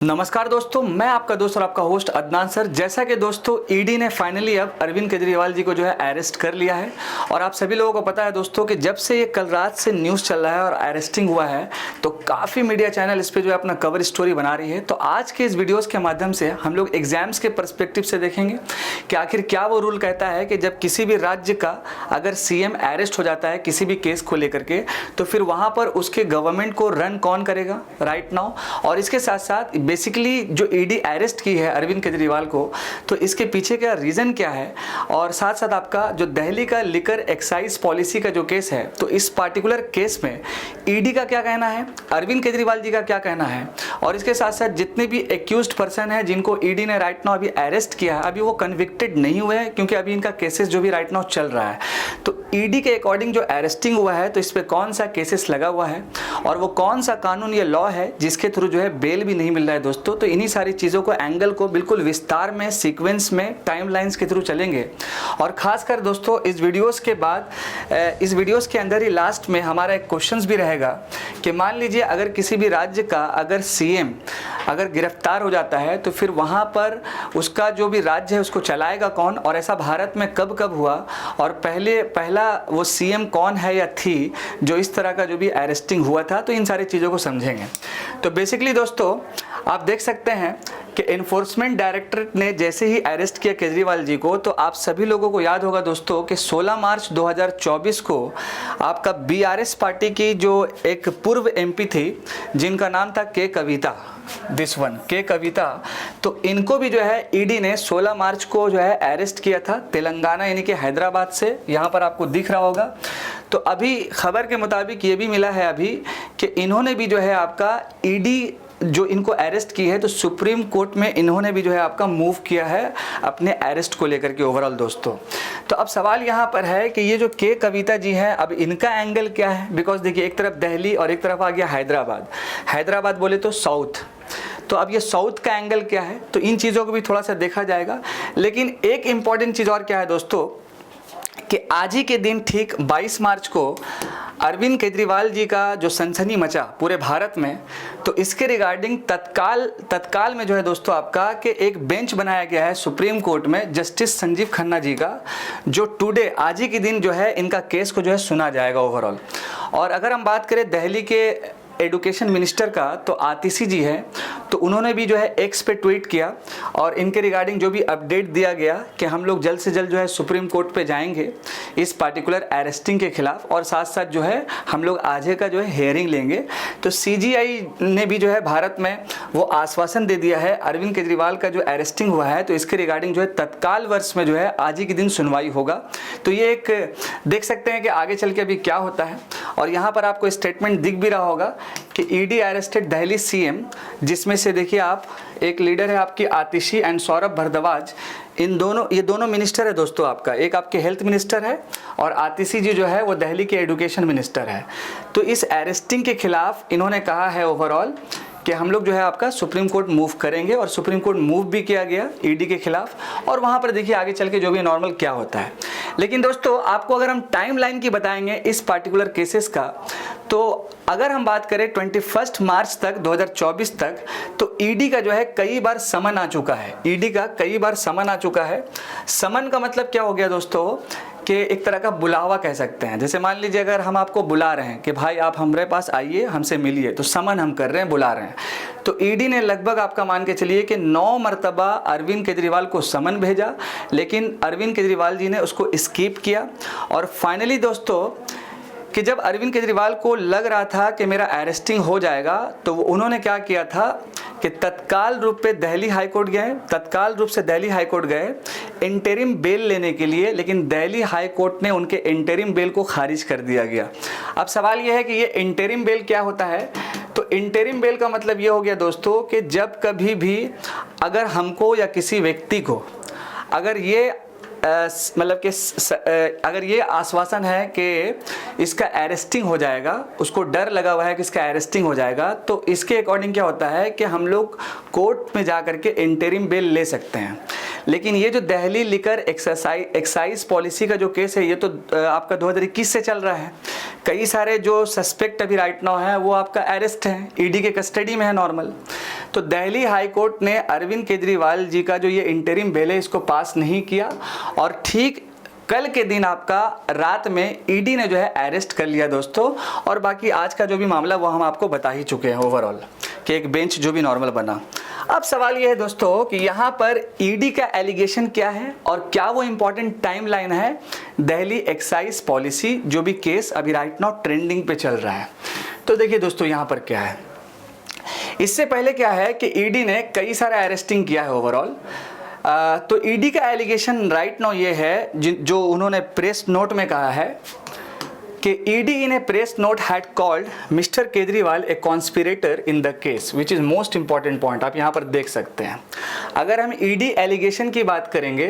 नमस्कार दोस्तों, मैं आपका दोस्त और आपका होस्ट अदनान सर। जैसा कि दोस्तों ईडी ने फाइनली अब अरविंद केजरीवाल जी को जो है अरेस्ट कर लिया है। और आप सभी लोगों को पता है दोस्तों कि जब से ये कल रात से न्यूज़ चल रहा है और अरेस्टिंग हुआ है तो काफ़ी मीडिया चैनल इस पर जो है अपना कवर स्टोरी बना रही है। तो आज के इस वीडियोज़ के माध्यम से हम लोग एग्जाम्स के परस्पेक्टिव से देखेंगे कि आखिर क्या वो रूल कहता है कि जब किसी भी राज्य का अगर सीएम अरेस्ट हो जाता है किसी भी केस को लेकर के, तो फिर वहाँ पर उसके गवर्नमेंट को रन कौन करेगा राइट नाउ। और इसके साथ साथ बेसिकली जो ईडी अरेस्ट की है अरविंद केजरीवाल को, तो इसके पीछे का रीज़न क्या है। और साथ साथ आपका जो दिल्ली का लिकर एक्साइज पॉलिसी का जो केस है, तो इस पार्टिकुलर केस में ईडी का क्या कहना है, अरविंद केजरीवाल जी का क्या कहना है। और इसके साथ साथ जितने भी एक्यूज्ड पर्सन हैं जिनको ईडी ने राइट नाउ अभी अरेस्ट किया है, अभी वो कन्विक्टेड नहीं हुए हैं क्योंकि अभी इनका केसेस जो भी राइट नाउ चल रहा है। तो ईडी के अकॉर्डिंग जो अरेस्टिंग हुआ है तो इस पर कौन सा केसेस लगा हुआ है और वो कौन सा कानून या लॉ है जिसके थ्रू जो है बेल भी नहीं मिल रहा है दोस्तों। तो इन्हीं सारी चीज़ों को एंगल को बिल्कुल विस्तार में सीक्वेंस में टाइमलाइंस के थ्रू चलेंगे। और खासकर दोस्तों इस वीडियोस के बाद इस वीडियोस के अंदर ही लास्ट में हमारा एक क्वेश्चंस भी रहेगा कि मान लीजिए अगर किसी भी राज्य का अगर सीएम अगर गिरफ्तार हो जाता है तो फिर वहाँ पर उसका जो भी राज्य है उसको चलाएगा कौन, और ऐसा भारत में कब कब हुआ, और पहला वो सीएम कौन है या थी जो इस तरह का जो भी अरेस्टिंग हुआ था। तो इन सारी चीज़ों को समझेंगे। तो बेसिकली दोस्तों आप देख सकते हैं कि एनफोर्समेंट डायरेक्टरेट ने जैसे ही अरेस्ट किया केजरीवाल जी को, तो आप सभी लोगों को याद होगा दोस्तों कि 16 मार्च 2024 को आपका बीआरएस पार्टी की जो एक पूर्व एमपी थी जिनका नाम था के कविता, के कविता, तो इनको भी जो है ईडी ने 16 मार्च को जो है अरेस्ट किया था तेलंगाना यानी कि हैदराबाद से। यहाँ पर आपको दिख रहा होगा। तो अभी खबर के मुताबिक ये भी मिला है अभी कि इन्होंने भी जो है आपका ईडी जो इनको अरेस्ट की है तो सुप्रीम कोर्ट में इन्होंने भी जो है आपका मूव किया है अपने अरेस्ट को लेकर के ओवरऑल दोस्तों। तो अब सवाल यहाँ पर है कि ये जो के कविता जी हैं अब इनका एंगल क्या है। बिकॉज देखिए एक तरफ दिल्ली और एक तरफ आ गया हैदराबाद बोले तो साउथ। तो अब ये साउथ का एंगल क्या है, तो इन चीज़ों को भी थोड़ा सा देखा जाएगा। लेकिन एक इम्पॉर्टेंट चीज़ और क्या है दोस्तों कि आज ही के दिन ठीक 22 मार्च को अरविंद केजरीवाल जी का जो सनसनी मचा पूरे भारत में, तो इसके रिगार्डिंग तत्काल में जो है दोस्तों आपका कि एक बेंच बनाया गया है सुप्रीम कोर्ट में जस्टिस संजीव खन्ना जी का, जो टुडे आज ही के दिन जो है इनका केस को जो है सुना जाएगा ओवरऑल। और अगर हम बात करें दिल्ली के एजुकेशन मिनिस्टर का, तो आतिशी जी है, तो उन्होंने भी जो है एक्स पे ट्वीट किया और इनके रिगार्डिंग जो भी अपडेट दिया गया कि हम लोग जल्द से जल्द जो है सुप्रीम कोर्ट पे जाएंगे इस पार्टिकुलर अरेस्टिंग के खिलाफ, और साथ साथ जो है हम लोग आज का जो है हेयरिंग लेंगे। तो सीजीआई ने भी जो है भारत में वो आश्वासन दे दिया है अरविंद केजरीवाल का जो अरेस्टिंग हुआ है तो इसके रिगार्डिंग जो है तत्काल वर्ष में जो है आज ही के दिन सुनवाई होगा। तो ये एक देख सकते हैं कि आगे चल के अभी क्या होता है। और यहाँ पर आपको स्टेटमेंट दिख भी रहा होगा कि ईडी अरेस्टेड दिल्ली सीएम, जिसमें से देखिए आप एक लीडर है आपकी आतिशी एंड सौरभ भारद्वाज। ये दोनों मिनिस्टर है दोस्तों आपका, एक आपके हेल्थ मिनिस्टर है और आतिशी जी जो है वो दिल्ली के एजुकेशन मिनिस्टर है। तो इस अरेस्टिंग के खिलाफ इन्होंने कहा है ओवरऑल कि हम लोग जो है आपका सुप्रीम कोर्ट मूव करेंगे, और सुप्रीम कोर्ट मूव भी किया गया ईडी के खिलाफ। और वहाँ पर देखिए आगे चल के जो भी नॉर्मल क्या होता है। लेकिन दोस्तों आपको अगर हम टाइमलाइन की बताएंगे इस पार्टिकुलर केसेस का, तो अगर हम बात करें 21 मार्च तक 2024 तक, तो ईडी का जो है कई बार समन आ चुका है। ईडी का कई बार समन आ चुका है। समन का मतलब क्या हो गया दोस्तों कि एक तरह का बुलावा कह सकते हैं। जैसे मान लीजिए अगर हम आपको बुला रहे हैं कि भाई आप हमारे पास आइए, हमसे मिलिए, तो समन हम कर रहे हैं, बुला रहे हैं। तो ईडी ने लगभग आपका मान के चलिए कि 9 मरतबा अरविंद केजरीवाल को समन भेजा, लेकिन अरविंद केजरीवाल जी ने उसको स्किप किया। और फाइनली दोस्तों कि जब अरविंद केजरीवाल को लग रहा था कि मेरा अरेस्टिंग हो जाएगा, तो उन्होंने क्या किया था कि तत्काल रूप से दिल्ली हाई कोर्ट गए इंटरिम बेल लेने के लिए, लेकिन दिल्ली हाई कोर्ट ने उनके इंटरिम बेल को खारिज कर दिया गया। अब सवाल यह है कि ये इंटरिम बेल क्या होता है। तो इंटरिम बेल का मतलब ये हो गया दोस्तों कि जब कभी भी अगर हमको या किसी व्यक्ति को अगर ये मतलब कि अगर ये आश्वासन है कि इसका अरेस्टिंग हो जाएगा, उसको डर लगा हुआ है कि इसका अरेस्टिंग हो जाएगा, तो इसके अकॉर्डिंग क्या होता है कि हम लोग कोर्ट में जा कर के इंटरिम बेल ले सकते हैं। लेकिन ये जो दिल्ली लिकर एक्साइज पॉलिसी का जो केस है ये तो आपका 2021 से चल रहा है। कई सारे जो सस्पेक्ट अभी राइट नाउ हैं वो आपका अरेस्ट हैं, ईडी के कस्टडी में है नॉर्मल। तो दिल्ली हाई कोर्ट ने अरविंद केजरीवाल जी का जो ये इंटरिम बेल है इसको पास नहीं किया और ठीक कल के दिन आपका रात में ईडी ने जो है अरेस्ट कर लिया दोस्तों। और बाकी आज का जो भी मामला वो हम आपको बता ही चुके हैं ओवरऑल कि एक बेंच जो भी नॉर्मल बना। अब सवाल ये है दोस्तों कि यहाँ पर ईडी का एलिगेशन क्या है और क्या वो इंपॉर्टेंट टाइमलाइन है दिल्ली एक्साइज पॉलिसी जो भी केस अभी राइट नाउ ट्रेंडिंग पे चल रहा है। तो देखिए दोस्तों यहाँ पर क्या है, इससे पहले क्या है कि ईडी ने कई सारे अरेस्टिंग किया है ओवरऑल। तो ईडी का एलिगेशन राइट नाउ ये है जो उन्होंने प्रेस नोट में कहा है कि ED in A press note had called mister Kejriwal A conspirator in the case which is most important point. आप यहाँ पर देख सकते हैं, अगर हम ईडी एलिगेशन की बात करेंगे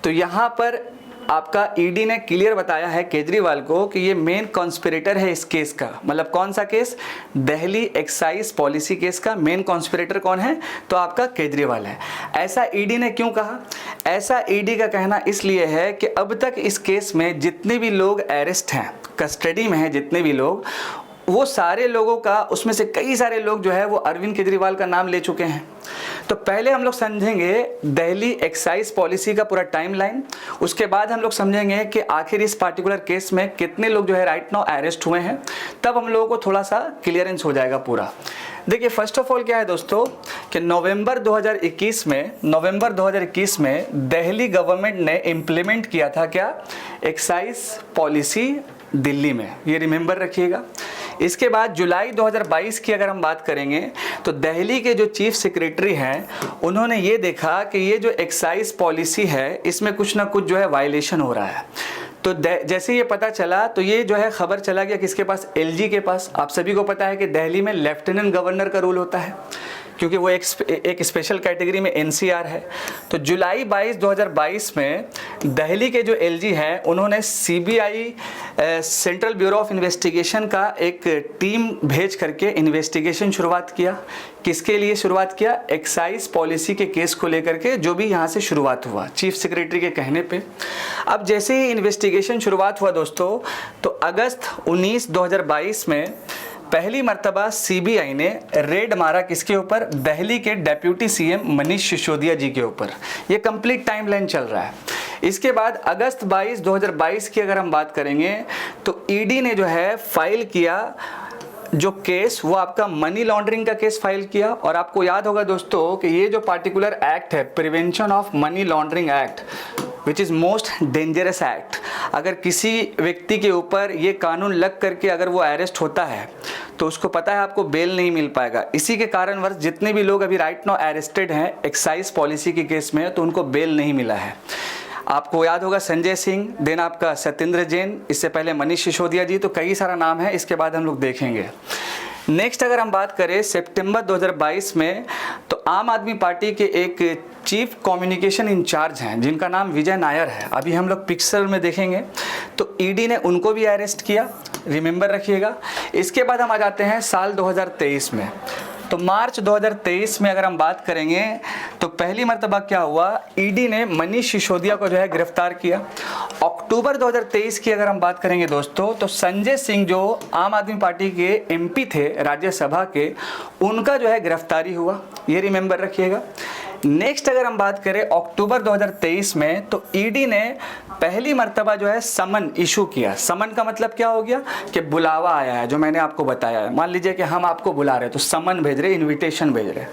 तो यहाँ पर आपका ईडी ने क्लियर बताया है केजरीवाल को कि ये मेन कॉन्स्पिरेटर है इस केस का। मतलब कौन सा case, Delhi excise policy case का मेन कॉन्स्पिरेटर कौन है, तो आपका केजरीवाल है। ऐसा ईडी ने क्यों कहा, ऐसा ईडी का कहना इसलिए है कि अब तक इस केस में जितने भी लोग अरेस्ट हैं, कस्टडी में हैं जितने भी लोग, वो सारे लोगों का, उसमें से कई सारे लोग जो है वो अरविंद केजरीवाल का नाम ले चुके हैं। तो पहले हम लोग समझेंगे दिल्ली एक्साइज पॉलिसी का पूरा टाइमलाइन, उसके बाद हम लोग समझेंगे कि आखिर इस पार्टिकुलर केस में कितने लोग जो है राइट नाउ अरेस्ट हुए हैं, तब हम लोगों को थोड़ा सा क्लियरेंस हो जाएगा पूरा। देखिए फर्स्ट ऑफ ऑल क्या है दोस्तों कि नवंबर 2021 में दिल्ली गवर्नमेंट ने इम्प्लीमेंट किया था क्या, एक्साइज पॉलिसी दिल्ली में, ये रिमेंबर रखिएगा। इसके बाद जुलाई 2022 की अगर हम बात करेंगे तो दिल्ली के जो चीफ सेक्रेटरी हैं उन्होंने ये देखा कि ये जो एक्साइज पॉलिसी है इसमें कुछ ना कुछ जो है वायलेशन हो रहा है। तो जैसे ये पता चला तो ये जो है खबर चला गया किसके पास, एलजी के पास। आप सभी को पता है कि दिल्ली में लेफ्टिनेंट गवर्नर का रूल होता है क्योंकि वो एक स्पेशल कैटेगरी में एनसीआर है। तो जुलाई 2022 में दिल्ली के जो एलजी हैं उन्होंने CBI central bureau of investigation का एक टीम भेज करके इन्वेस्टिगेशन शुरुआत किया। किसके लिए शुरुआत किया, एक्साइज पॉलिसी के केस को लेकर के, जो भी यहाँ से शुरुआत हुआ चीफ सेक्रेटरी के कहने पे। अब जैसे ही इन्वेस्टिगेशन शुरुआत हुआ दोस्तों, तो अगस्त 19 2022 में पहली मर्तबा सीबीआई ने रेड मारा किसके ऊपर, दिल्ली के डेप्यूटी सीएम मनीष सिसोदिया जी के ऊपर। ये कंप्लीट टाइमलाइन चल रहा है। इसके बाद अगस्त 22 2022 की अगर हम बात करेंगे तो ईडी ने जो है फाइल किया जो केस, वो आपका मनी लॉन्ड्रिंग का केस फाइल किया। और आपको याद होगा दोस्तों कि ये जो पार्टिकुलर एक्ट है, prevention of money laundering act, which is most dangerous act, अगर किसी व्यक्ति के ऊपर ये कानून लग करके अगर वो अरेस्ट होता है तो उसको पता है आपको बेल नहीं मिल पाएगा। इसी के कारणवश जितने भी लोग अभी राइट नाउ अरेस्टेड हैं एक्साइज पॉलिसी के केस में, तो उनको बेल नहीं मिला है। आपको याद होगा संजय सिंह, देन आपका सत्येंद्र जैन, इससे पहले मनीष सिसोदिया जी, तो कई सारा नाम है, इसके बाद हम लोग देखेंगे। नेक्स्ट अगर हम बात करें सितंबर 2022 में, तो आम आदमी पार्टी के एक चीफ कम्युनिकेशन इंचार्ज हैं जिनका नाम विजय नायर है, अभी हम लोग पिक्चर में देखेंगे। तो ईडी ने उनको भी अरेस्ट किया, रिमेंबर रखिएगा। इसके बाद हम आ जाते हैं साल 2023 में। तो मार्च 2023 में अगर हम बात करेंगे तो पहली मर्तबा क्या हुआ, ईडी ने मनीष सिसोदिया को जो है गिरफ्तार किया। अक्टूबर 2023 की अगर हम बात करेंगे दोस्तों, तो संजय सिंह जो आम आदमी पार्टी के एमपी थे राज्यसभा के, उनका जो है गिरफ्तारी हुआ, ये रिमेंबर रखिएगा। नेक्स्ट अगर हम बात करें अक्टूबर 2023 में, तो ईडी ने पहली मर्तबा जो है समन इशू किया। समन का मतलब क्या हो गया कि बुलावा आया है, जो मैंने आपको बताया है। मान लीजिए कि हम आपको बुला रहे हैं तो समन भेज रहे, इनविटेशन भेज रहे।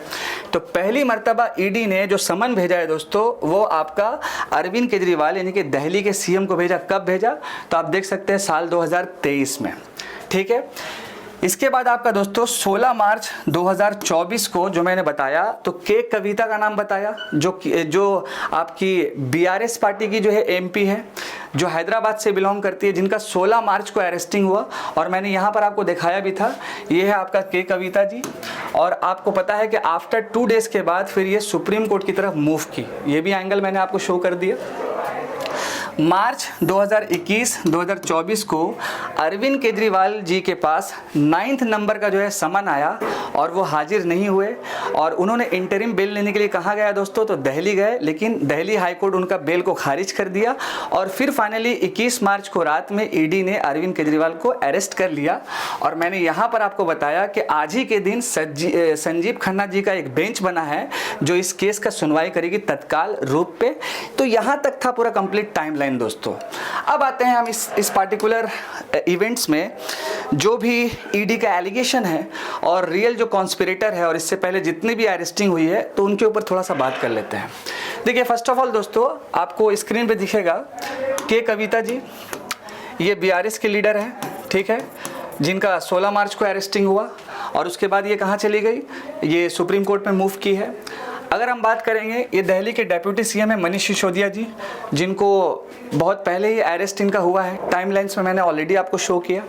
तो पहली मर्तबा ईडी ने जो समन भेजा है दोस्तों, वो आपका अरविंद केजरीवाल यानी कि दिल्ली के सीएम को भेजा। कब भेजा, तो आप देख सकते हैं साल 2023 में, ठीक है। इसके बाद आपका दोस्तों 16 मार्च 2024 को जो मैंने बताया, तो के कविता का नाम बताया, जो आपकी बीआरएस पार्टी की जो है एमपी है, जो हैदराबाद से बिलोंग करती है, जिनका 16 मार्च को अरेस्टिंग हुआ। और मैंने यहाँ पर आपको दिखाया भी था, ये है आपका के कविता जी। और आपको पता है कि आफ्टर 2 डेज के बाद फिर ये सुप्रीम कोर्ट की तरफ मूव की, ये भी एंगल मैंने आपको शो कर दिया। मार्च 2021-2024 को अरविंद केजरीवाल जी के पास 9th नंबर का जो है समन आया और वो हाजिर नहीं हुए और उन्होंने इंटरिम बेल लेने के लिए कहा गया दोस्तों, तो दिल्ली गए, लेकिन दिल्ली हाई कोर्ट उनका बेल को खारिज कर दिया और फिर फाइनली 21 मार्च को रात में ईडी ने अरविंद केजरीवाल को अरेस्ट कर लिया। और मैंने यहाँ पर आपको बताया कि आज ही के दिन संजीव खन्ना जी का एक बेंच बना है जो इस केस का सुनवाई करेगी तत्काल रूप पे। तो यहाँ तक था पूरा कंप्लीट टाइमलाइन दोस्तों। अब आते हैं हम इस पार्टिकुलर इवेंट्स में जो भी ईडी का एलिगेशन है और रियल जो कॉन्स्पिरेटर है और इससे पहले जितनी भी अरेस्टिंग हुई है तो उनके ऊपर थोड़ा सा बात कर लेते हैं। देखिए, फर्स्ट ऑफ ऑल दोस्तों, आपको स्क्रीन पे दिखेगा के कविता जी, ये बीआरएस के लीडर है, ठीक है, जिनका 16 मार्च को अरेस्टिंग हुआ और उसके बाद ये कहाँ चली गई, ये सुप्रीम कोर्ट में मूव की है। अगर हम बात करेंगे, ये दिल्ली के डेप्यूटी सीएम है मनीष सिसोदिया जी, जिनको बहुत पहले ही अरेस्ट इनका हुआ है, टाइमलाइंस में मैंने ऑलरेडी आपको शो किया।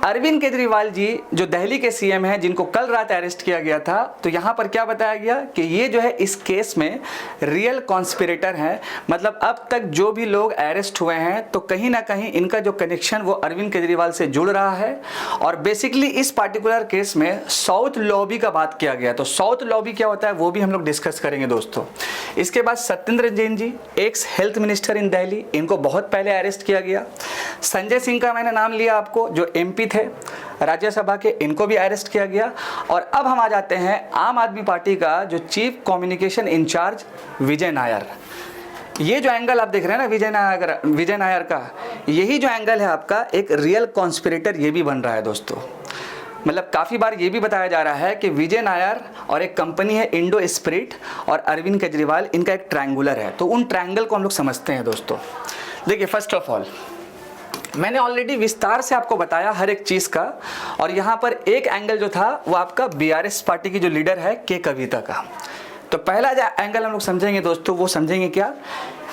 अरविंद केजरीवाल जी जो दिल्ली के सीएम हैं, जिनको कल रात अरेस्ट किया गया था, तो यहाँ पर क्या बताया गया कि ये जो है इस केस में रियल कॉन्स्पिरेटर हैं। मतलब अब तक जो भी लोग अरेस्ट हुए हैं तो कहीं ना कहीं इनका जो कनेक्शन वो अरविंद केजरीवाल से जुड़ रहा है। और बेसिकली इस पार्टिकुलर केस में साउथ लॉबी का बात किया गया। तो साउथ लॉबी क्या होता है वो भी हम लोग डिस्कस करेंगे दोस्तों। इसके बाद Satyendra Jain ji, ex health minister in Delhi, इनको बहुत पहले अरेस्ट किया गया। संजय सिंह का मैंने नाम लिया आपको, जो एमपी थे राज्यसभा के, इनको भी अरेस्ट किया गया। और अब हम आ जाते हैं आम आदमी पार्टी का जो चीफ कम्युनिकेशन इंचार्ज विजय नायर। ये जो एंगल आप देख रहे हैं ना विजय नायर का, यही जो एंगल है आपका एक रियल कॉन्स्पिरेटर ये भी बन रहा है दोस्तों। मतलब काफ़ी बार ये भी बताया जा रहा है कि विजय नायर और एक कंपनी है इंडो स्पिरिट और अरविंद केजरीवाल, इनका एक ट्रायंगुलर है। तो उन ट्रायंगल को हम लोग समझते हैं दोस्तों। देखिए, फर्स्ट ऑफ ऑल मैंने ऑलरेडी विस्तार से आपको बताया हर एक चीज़ का, और यहाँ पर एक एंगल जो था वो आपका बीआरएस पार्टी की जो लीडर है के कविता का। तो पहला जो एंगल हम लोग समझेंगे दोस्तों, वो समझेंगे क्या,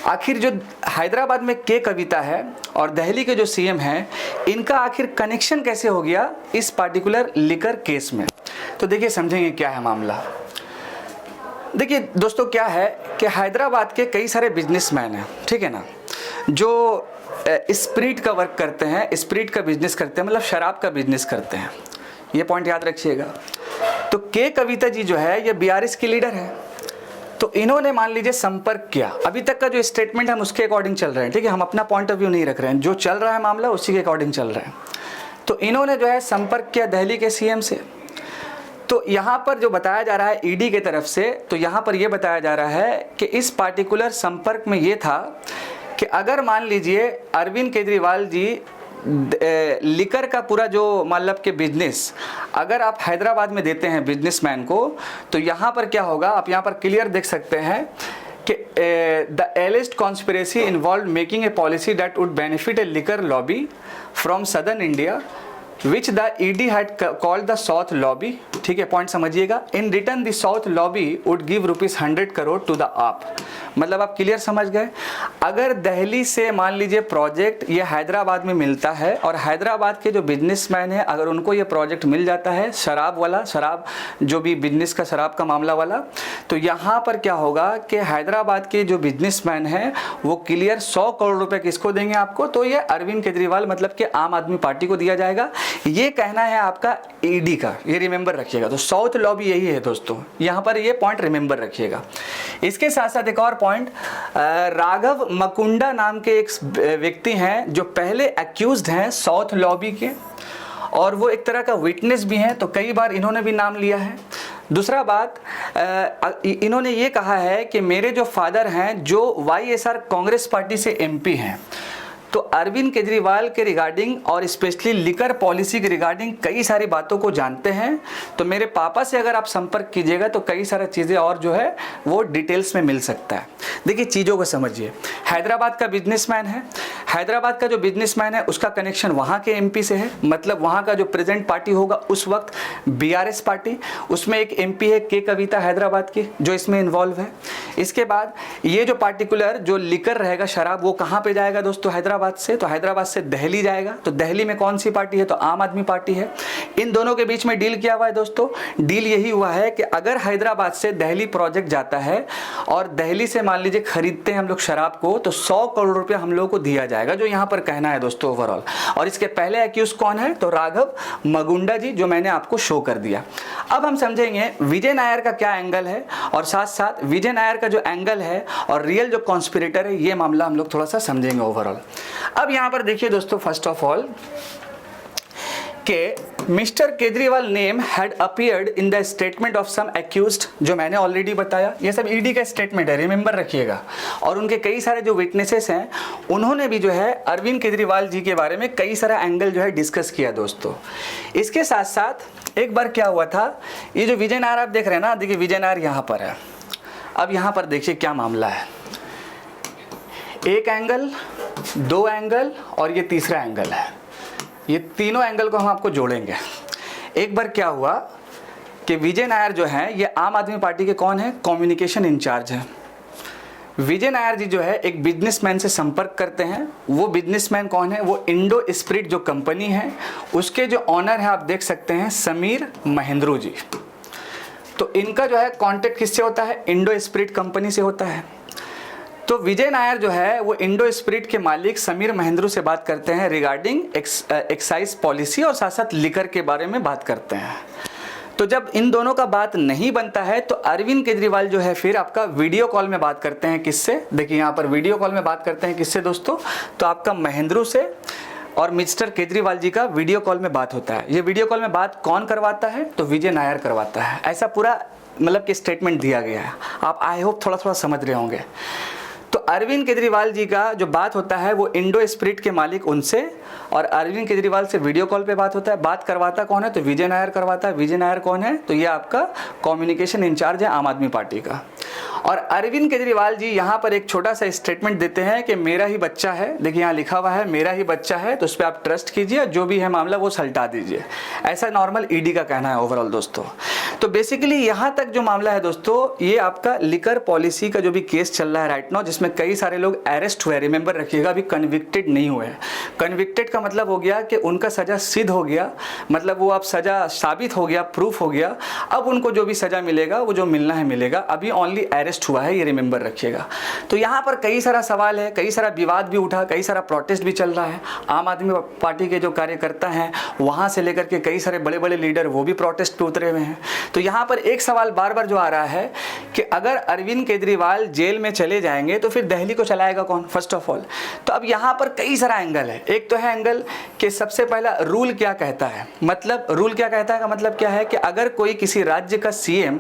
आखिर जो हैदराबाद में के कविता है और दिल्ली के जो सीएम हैं, इनका आखिर कनेक्शन कैसे हो गया इस पार्टिकुलर लिकर केस में। तो देखिए, समझेंगे क्या है मामला। देखिए दोस्तों, क्या है कि हैदराबाद के कई सारे बिजनेसमैन हैं, ठीक है ना, जो स्पिरिट का वर्क करते हैं, स्पिरिट का बिजनेस करते हैं, मतलब शराब का बिजनेस करते हैं। ये पॉइंट याद रखिएगा। तो के कविता जी जो है ये बीआरएस की लीडर है। तो इन्होंने मान लीजिए संपर्क किया, अभी तक का जो स्टेटमेंट हम उसके अकॉर्डिंग चल रहे हैं, ठीक है, हम अपना पॉइंट ऑफ व्यू नहीं रख रहे हैं, जो चल रहा है मामला उसी के अकॉर्डिंग चल रहा है। तो इन्होंने जो है संपर्क किया दिल्ली के सीएम से। तो यहाँ पर जो बताया जा रहा है ईडी की तरफ से, तो यहाँ पर यह बताया जा रहा है कि इस पार्टिकुलर संपर्क में ये था कि अगर मान लीजिए अरविंद केजरीवाल जी लिकर का पूरा जो मतलब के बिजनेस अगर आप हैदराबाद में देते हैं बिजनेसमैन को, तो यहाँ पर क्या होगा, आप यहाँ पर क्लियर देख सकते हैं कि the alleged conspiracy involve making a policy that would benefit a liquor lobby from southern India which the ED had called the south lobby. ठीक है, पॉइंट समझिएगा। In return the south lobby would give ₹100 crore to the AAP. मतलब आप clear समझ गए। अगर दिल्ली से मान लीजिए प्रोजेक्ट ये हैदराबाद में मिलता है और हैदराबाद के जो बिजनेसमैन है अगर उनको ये प्रोजेक्ट मिल जाता है शराब वाला, शराब जो भी बिजनेस का शराब का मामला वाला, तो यहाँ पर क्या होगा कि हैदराबाद के जो बिजनेसमैन हैं वो क्लियर 100 करोड़ रुपए किसको देंगे आपको, तो ये अरविंद केजरीवाल मतलब कि आम आदमी पार्टी को दिया जाएगा। ये कहना है आपका ईडी का, ये रिमेंबर रखिएगा। तो साउथ लॉबी यही है दोस्तों, यहाँ पर ये पॉइंट रिमेंबर रखिएगा। इसके साथ साथ एक और पॉइंट, राघव मकुंडा नाम के एक व्यक्ति हैं जो पहले एक्यूज्ड हैं साउथ लॉबी के, और वो एक तरह का विटनेस भी हैं, तो कई बार इन्होंने भी नाम लिया है। दूसरा बात, इन्होंने ये कहा है कि मेरे जो फादर हैं जो YSR कांग्रेस पार्टी से MP हैं, तो अरविंद केजरीवाल के रिगार्डिंग और स्पेशली लिकर पॉलिसी के रिगार्डिंग कई सारी बातों को जानते हैं। तो मेरे पापा से अगर आप संपर्क कीजिएगा तो कई सारी चीज़ें और जो है वो डिटेल्स में मिल सकता है। देखिए चीज़ों को समझिए। हैदराबाद का बिजनेसमैन है, हैदराबाद का जो बिजनेसमैन है उसका कनेक्शन वहाँ के एमपी से है, मतलब वहाँ का जो प्रेजेंट पार्टी होगा उस वक्त बीआरएस पार्टी, उसमें एक एमपी है के कविता हैदराबाद की जो इसमें इन्वॉल्व है। इसके बाद ये जो पार्टिकुलर जो लिकर रहेगा शराब वो कहाँ पे जाएगा दोस्तों, हैदराबाद से, तो हैदराबाद से दिल्ली जाएगा। तो दिल्ली में कौन सी पार्टी है, तो आम आदमी पार्टी है। इन दोनों के बीच में डील क्या हुआ है दोस्तों, डील यही हुआ है कि अगर हैदराबाद से दिल्ली प्रोजेक्ट जाता है और दिल्ली से मान लीजिए खरीदते हैं हम लोग शराब को, तो 100 करोड़ रुपया हम लोगों को दिया जाएगा, जो यहाँ पर कहना है दोस्तों ओवरऑल। और इसके पहले एक्यूज कौन है, तो राघव मगुंडा जी, जो मैंने आपको शो कर दिया। अब हम समझेंगे विजय नायर का क्या एंगल है, और साथ साथ विजय नायर का जो एंगल है और रियल जो कॉन्स्पिरेटर है, ये मामला हम लोग थोड़ा सा समझेंगे ओवरऑल। अब यहाँ पर देखिए दोस्तों, फर्स्ट ऑफ ऑल कि mister Kejriwal name had appeared in the statement of some accused, जो मैंने ऑलरेडी बताया, ये सब ईडी का स्टेटमेंट है, रिमेंबर रखिएगा। और उनके कई सारे जो विटनेसेस हैं उन्होंने भी जो है अरविंद केजरीवाल जी के बारे में कई सारा एंगल जो है डिस्कस किया दोस्तों। इसके साथ साथ एक बार क्या हुआ था, ये जो विजय नायर आप देख रहे हैं ना, देखिए विजय नायर यहाँ पर है। अब यहाँ पर देखिए क्या मामला है, एक एंगल, दो एंगल और ये तीसरा एंगल है। ये तीनों एंगल को हम आपको जोड़ेंगे। एक बार क्या हुआ कि विजय नायर जो है ये आम आदमी पार्टी के कौन है, कम्युनिकेशन इंचार्ज है। विजय नायर जी जो है एक बिजनेसमैन से संपर्क करते हैं। वो बिजनेसमैन कौन है, वो इंडो स्पिरिट जो कंपनी है उसके जो ऑनर है आप देख सकते हैं समीर महेंद्रू जी। तो इनका जो है कॉन्टेक्ट किससे होता है, इंडो स्पिरिट कंपनी से होता है। तो विजय नायर जो है वो इंडो स्पिरिट के मालिक समीर महेंद्रू से बात करते हैं रिगार्डिंग एक्साइज पॉलिसी और साथ साथ लिकर के बारे में बात करते हैं। तो जब इन दोनों का बात नहीं बनता है तो अरविंद केजरीवाल जो है फिर आपका वीडियो कॉल में बात करते हैं किससे, देखिए यहाँ पर वीडियो कॉल में बात करते हैं किससे दोस्तों, तो आपका महेंद्रू से, और मिस्टर केजरीवाल जी का वीडियो कॉल में बात होता है। ये वीडियो कॉल में बात कौन करवाता है, तो विजय नायर करवाता है। ऐसा पूरा मतलब कि स्टेटमेंट दिया गया है। आप आई होप थोड़ा थोड़ा समझ रहे होंगे। तो अरविंद केजरीवाल जी का जो बात होता है वो इंडो स्पिरिट के मालिक उनसे, और अरविंद केजरीवाल से वीडियो कॉल पे बात होता है। बात करवाता कौन है, तो विजय नायर करवाता है। विजय नायर कौन है, तो ये आपका कम्युनिकेशन इंचार्ज है आम आदमी पार्टी का। और अरविंद केजरीवाल जी यहाँ पर एक छोटा सा स्टेटमेंट देते हैं कि मेरा ही बच्चा है, देखिए यहाँ लिखा हुआ है मेरा ही बच्चा है, तो उस पर आप ट्रस्ट कीजिए, जो भी है मामला वो सल्टा दीजिए। ऐसा नॉर्मल ईडी का कहना है ओवरऑल दोस्तों। तो बेसिकली यहाँ तक जो मामला है दोस्तों, ये आपका लिकर पॉलिसी का जो भी केस चल रहा है राइट नाउ, जिसमें कई सारे लोग अरेस्ट हुए, रिमेंबर रखिएगा, अभी कन्विक्टेड नहीं हुए। कन्विक्टेड का मतलब हो गया कि उनका सजा सिद्ध हो गया, मतलब वो अब सजा साबित हो गया, प्रूफ हो गया। अब उनको जो भी सजा मिलेगा वो जो मिलना है मिलेगा। अभी ओनली अरेस्ट हुआ है, ये रिमेंबर रखिएगा। तो यहाँ पर कई सारा सवाल है, कई सारा विवाद भी उठा, कई सारा प्रोटेस्ट भी चल रहा है। आम आदमी पार्टी के जो कार्यकर्ता हैं वहाँ से लेकर के कई सारे बड़े बड़े लीडर वो भी प्रोटेस्ट पे उतरे हुए हैं। तो यहाँ पर एक सवाल बार बार जो आ रहा है कि अगर अरविंद केजरीवाल जेल में चले जाएंगे तो फिर दिल्ली को चलाएगा कौन, फर्स्ट ऑफ ऑल। तो अब यहाँ पर कई सारा एंगल है। एक तो है एंगल कि सबसे पहला रूल क्या कहता है, मतलब रूल क्या कहता है का मतलब क्या है कि अगर कोई किसी राज्य का सीएम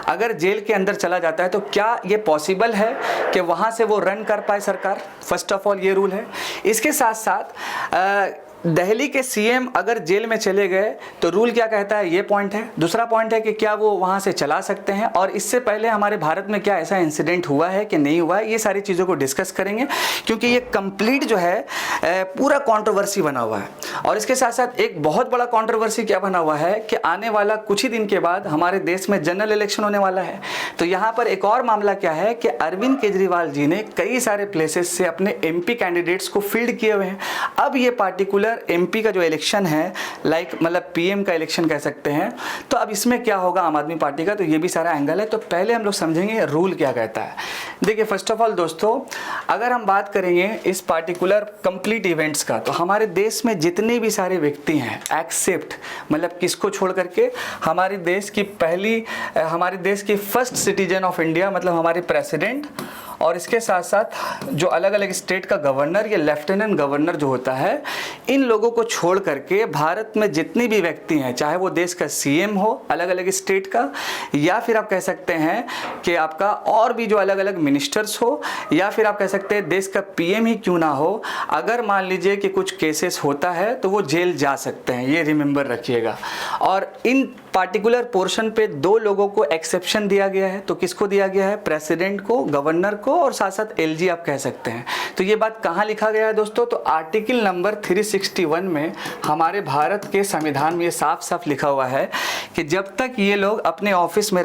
अगर जेल के अंदर चला जाता है तो क्या ये पॉसिबल है कि वहाँ से वो रन कर पाए सरकार, फर्स्ट ऑफ ऑल ये रूल है। इसके साथ साथ दिल्ली के सीएम अगर जेल में चले गए तो रूल क्या कहता है, ये पॉइंट है। दूसरा पॉइंट है कि क्या वो वहाँ से चला सकते हैं, और इससे पहले हमारे भारत में क्या ऐसा इंसिडेंट हुआ है कि नहीं हुआ है, ये सारी चीज़ों को डिस्कस करेंगे, क्योंकि ये कंप्लीट जो है पूरा कंट्रोवर्सी बना हुआ है। और इसके साथ साथ एक बहुत बड़ा कंट्रोवर्सी क्या बना हुआ है कि आने वाला कुछ ही दिन के बाद हमारे देश में जनरल इलेक्शन होने वाला है। तो यहाँ पर एक और मामला क्या है कि अरविंद केजरीवाल जी ने कई सारे प्लेसेस से अपने MP कैंडिडेट्स को फील्ड किए हुए हैं। अब ये पार्टिकुलर MP का जो इलेक्शन है, लाइक मतलब PM का इलेक्शन कह सकते हैं, तो अब इसमें क्या होगा आम आदमी पार्टी का, तो ये भी सारा एंगल है। तो पहले हम लोग समझेंगे रूल क्या कहता है। देखिए फर्स्ट ऑफ ऑल दोस्तों, अगर हम बात करेंगे इस पार्टिकुलर कंप्लीट इवेंट्स का, तो हमारे देश में जितने भी सारे व्यक्ति हैं एक्सेप्ट, मतलब किसको छोड़ करके, हमारे देश की फर्स्ट सिटीजन ऑफ इंडिया, मतलब हमारे प्रेसिडेंट, और इसके साथ साथ जो अलग अलग स्टेट का गवर्नर या लेफ्टिनेंट गवर्नर जो होता है, इन लोगों को छोड़ करके भारत में जितने भी व्यक्ति हैं, चाहे वो देश का CM हो अलग अलग स्टेट का, या फिर आप कह सकते हैं कि आपका और भी जो अलग अलग मिनिस्टर्स हो, या फिर आप कह सकते हैं देश का PM ही क्यों ना हो, अगर मान लीजिए कि कुछ केसेस होता है तो वो जेल जा सकते हैं, ये रिमेंबर रखिएगा। और इन पार्टिकुलर पोर्शन पे 2 लोगों को एक्सेप्शन दिया गया है। तो किसको दिया गया है? प्रेसिडेंट को, गवर्नर को और साथ साथ एलजी आप कह सकते हैं। तो ये बात कहाँ लिखा गया है दोस्तों? तो आर्टिकल नंबर 361 में हमारे भारत के संविधान में ये साफ साफ लिखा हुआ है कि जब तक ये लोग अपने ऑफिस में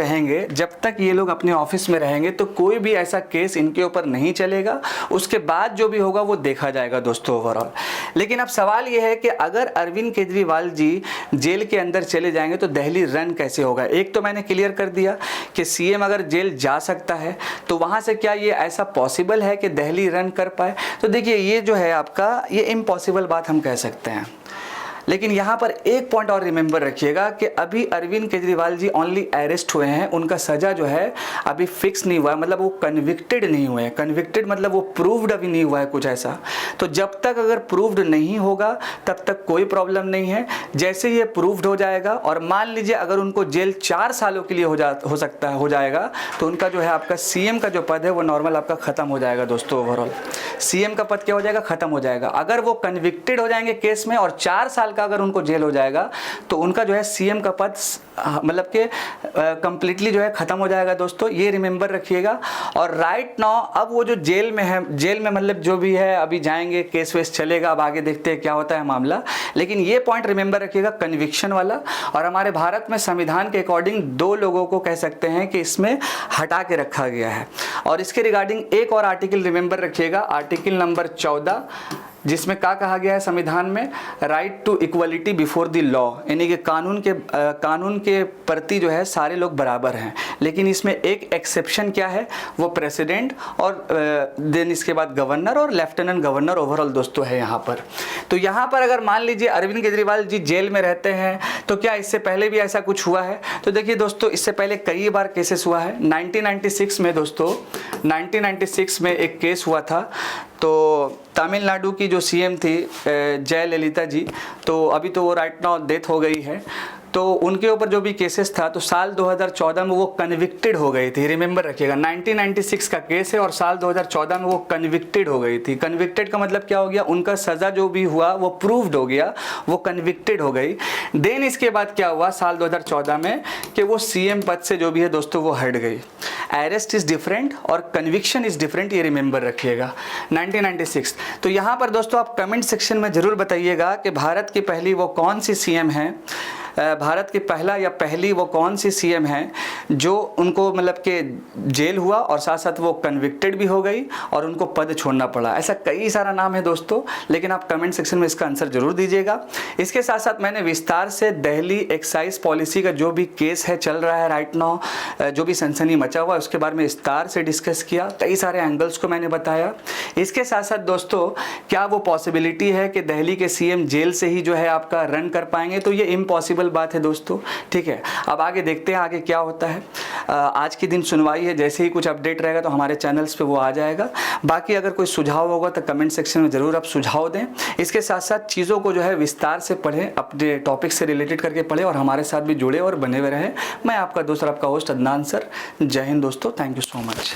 रहेंगे, तो कोई भी ऐसा केस इनके ऊपर नहीं चलेगा। उसके बाद जो भी होगा वो देखा जाएगा दोस्तों ओवरऑल। लेकिन अब सवाल ये है कि अगर अरविंद केजरीवाल जी जेल के अंदर चले जाएंगे तो दिल्ली रन कैसे होगा? एक तो मैंने क्लियर कर दिया कि सीएम अगर जेल जा सकता है तो वहां से क्या ये ऐसा पॉसिबल है कि दिल्ली रन कर पाए? तो देखिए ये जो है आपका, ये इम्पॉसिबल बात हम कह सकते हैं। लेकिन यहाँ पर एक पॉइंट और रिमेंबर रखिएगा कि अभी अरविंद केजरीवाल जी ओनली अरेस्ट हुए हैं, उनका सजा जो है अभी फिक्स नहीं हुआ है, मतलब वो कन्विक्टेड नहीं हुए हैं। कन्विक्टेड मतलब वो प्रूव्ड अभी नहीं हुआ है कुछ ऐसा। तो जब तक अगर प्रूव्ड नहीं होगा तब तक कोई प्रॉब्लम नहीं है। जैसे ये प्रूव्ड हो जाएगा और मान लीजिए अगर उनको जेल 4 सालों के लिए हो जाएगा तो उनका जो है आपका सीएम का जो पद है वो नॉर्मल आपका खत्म हो जाएगा दोस्तों। ओवरऑल सीएम का पद क्या हो जाएगा? खत्म हो जाएगा। अगर वो कन्विक्टेड हो जाएंगे केस में और 4 साल का अगर उनको जेल हो जाएगा तो उनका जो है सीएम का पद मतलब के कंप्लीटली जो है खत्म हो जाएगा दोस्तों। ये रिमेंबर रखिएगा। और राइट नाउ अब वो जो जेल में है, जेल में मतलब जो भी है अभी जाएंगे, केस वेस चलेगा, अब आगे देखते हैं क्या होता है मामला। लेकिन ये पॉइंट रिमेंबर रखिएगा कन्विक्शन वाला। और हमारे भारत में संविधान के अकॉर्डिंग 2 लोगों को कह सकते हैं कि इसमें हटा के रखा गया है। और इसके रिगार्डिंग एक और आर्टिकल रिमेंबर रखिएगा, आर्टिकल नंबर 14, जिसमें क्या कहा गया है संविधान में? Right to equality before the law, यानी कि कानून के प्रति जो है सारे लोग बराबर हैं। लेकिन इसमें एक एक्सेप्शन क्या है? वो प्रेसिडेंट और देन इसके बाद गवर्नर और लेफ्टिनेंट गवर्नर ओवरऑल दोस्तों है यहाँ पर। तो यहाँ पर अगर मान लीजिए अरविंद केजरीवाल जी जेल में रहते हैं तो क्या इससे पहले भी ऐसा कुछ हुआ है? तो देखिए दोस्तों, इससे पहले कई बार केसेस हुआ है। 1996 में दोस्तों, 1996 में एक केस हुआ था। तो तमिलनाडु की जो सीएम थी जयललिता जी, तो अभी तो वो राइट नाउ डेथ हो गई है। तो उनके ऊपर जो भी केसेस था तो साल 2014 में वो कन्विक्टेड हो गई थी। रिमेंबर रखिएगा 1996 का केस है और साल 2014 में वो कन्विक्टेड हो गई थी। कन्विक्टेड का मतलब क्या हो गया? उनका सज़ा जो भी हुआ वो प्रूव्ड हो गया, वो कन्विक्टेड हो गई। देन इसके बाद क्या हुआ साल 2014 में कि वो सीएम पद से जो भी है दोस्तों वो हट गई। अरेस्ट इज़ डिफरेंट और कन्विक्शन इज़ डिफरेंट, ये रिमेंबर रखिएगा 1996। तो यहाँ पर दोस्तों आप कमेंट सेक्शन में ज़रूर बताइएगा कि भारत की पहली वो कौन सी सीएम है, भारत की पहला या पहली वो कौन सी सीएम है जो उनको मतलब कि जेल हुआ और साथ साथ वो कन्विक्टेड भी हो गई और उनको पद छोड़ना पड़ा। ऐसा कई सारा नाम है दोस्तों, लेकिन आप कमेंट सेक्शन में इसका आंसर जरूर दीजिएगा। इसके साथ साथ मैंने विस्तार से दिल्ली एक्साइज पॉलिसी का जो भी केस है चल रहा है राइट नाउ, जो भी सनसनी मचा हुआ है उसके बारे में विस्तार से डिस्कस किया, कई सारे एंगल्स को मैंने बताया। इसके साथ साथ दोस्तों क्या वो पॉसिबिलिटी है कि दिल्ली के सीएम जेल से ही जो है आपका रन कर पाएंगे? तो ये इम्पॉसिबल बात है दोस्तों, ठीक है। अब आगे देखते हैं आगे क्या होता है। आज के दिन सुनवाई है, जैसे ही कुछ अपडेट रहेगा तो हमारे चैनल्स पे वो आ जाएगा। बाकी अगर कोई सुझाव होगा तो कमेंट सेक्शन में ज़रूर आप सुझाव दें। इसके साथ साथ चीज़ों को जो है विस्तार से पढ़ें, अपने टॉपिक से रिलेटेड करके पढ़ें और हमारे साथ भी जुड़े और बने हुए रहें। मैं आपका दोस्त और आपका होस्ट अदनान सर। जय हिंद दोस्तों, थैंक यू सो मच।